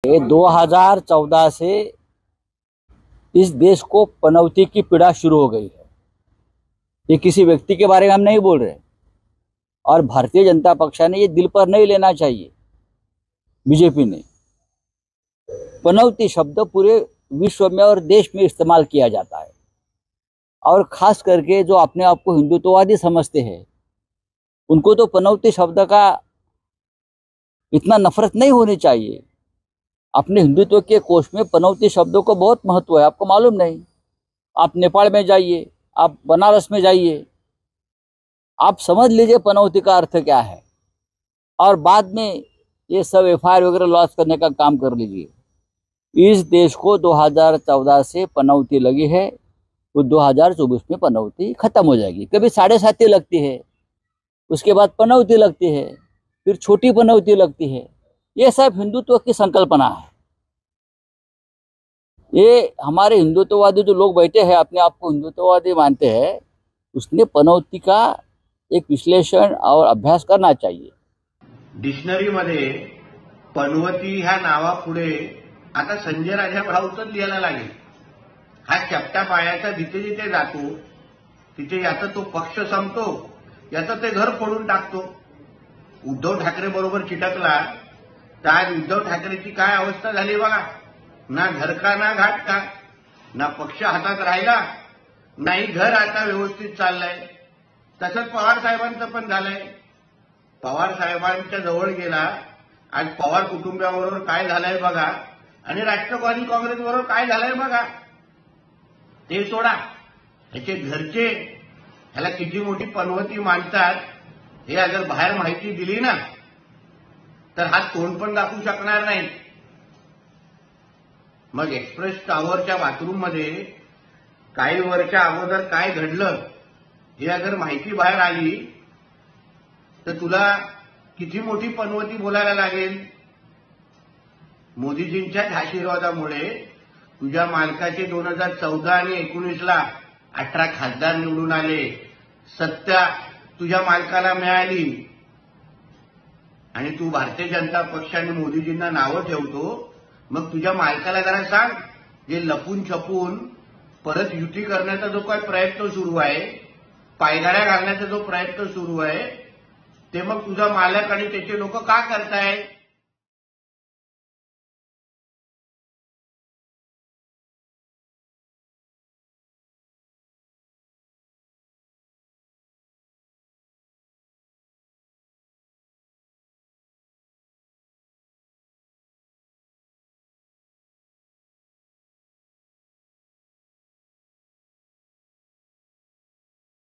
ये 2014 से इस देश को पनौती की पीड़ा शुरू हो गई है। ये किसी व्यक्ति के बारे में हम नहीं बोल रहे और भारतीय जनता पक्ष ने ये दिल पर नहीं लेना चाहिए। बीजेपी ने पनौती शब्द पूरे विश्व में और देश में इस्तेमाल किया जाता है और खास करके जो अपने आप को हिंदुत्ववादी समझते हैं उनको तो पनौती शब्द का इतना नफरत नहीं होनी चाहिए। अपने हिंदुत्व के कोष में पनौती शब्दों को बहुत महत्व है, आपको मालूम नहीं। आप नेपाल में जाइए, आप बनारस में जाइए, आप समझ लीजिए पनौती का अर्थ क्या है और बाद में ये सब एफआईआर वगैरह लॉन्च करने का काम कर लीजिए। इस देश को 2014 से पनौती लगी है, तो 2024 में पनौती खत्म हो जाएगी। कभी 7.5 लगती है, उसके बाद पनौती लगती है, फिर छोटी पनौती लगती है। ये सब हिंदुत्व की संकल्पना है। ये हमारे हिंदुत्ववादी जो लोग बैठे हैं, अपने आप को हिंदुत्ववादी मानते हैं, उसने पनौती का एक विश्लेषण और अभ्यास करना चाहिए। डिक्शनरी मध्ये पनवती ह्या नावापुढे आता संजय राजा भाऊच लिहायला लागेल। हा चपटा पायाचा जिथे जिथे जातो तिथे याचा तो पक्ष संपतो, याचं ते घर फोडून टाकतो। उद्धव ठाकरे बरोबर चिटकला तर आज उद्धव ठाकरेची काय अवस्था झाली बघा। ना घर का ना घाट का, ना पक्ष हातात राहिला, नाही घर आता व्यवस्थित चाललंय। तसंच पवार साहेबांचं पण झालंय। पवार साहेबांच्या जवळ गेला, आज पवार कुटुंबाबरोबर काय झालंय बघा आणि राष्ट्रवादी काँग्रेसबरोबर काय झालंय बघा। ते सोडा, त्याचे घरचे ह्याला किती मोठी पनवती मानतात हे अगर बाहेर माहिती दिली ना तर हा तोंड पण दाखवू शकणार नाही। मग एक्सप्रेस टॉवरच्या बाथरूम मध्ये काही वर्षा अगोदर काय घडलं हे अगर माहिती बाहेर आली तर तुला किती मोठी पनवती बोलायला लागेल। मोदीजींच्याच आशीर्वादामुळे तुझ्या मालकाचे 2014 आणि 19ला 18 खासदार निवडून आले। सत्ता तुझ्या मालकाला मिळाली आणि तू भारतीय जनता पक्ष आणि मोदीजींना नावं ठेवतो। मग तुझ्या मालकाला जरा सांग, जे लपून छपून परत युती करण्याचा जो काही प्रयत्न सुरू आहे, पायगाड्या घालण्याचा जो प्रयत्न सुरू आहे, ते मग तुझा मालक आणि त्याचे लोक का करतायत।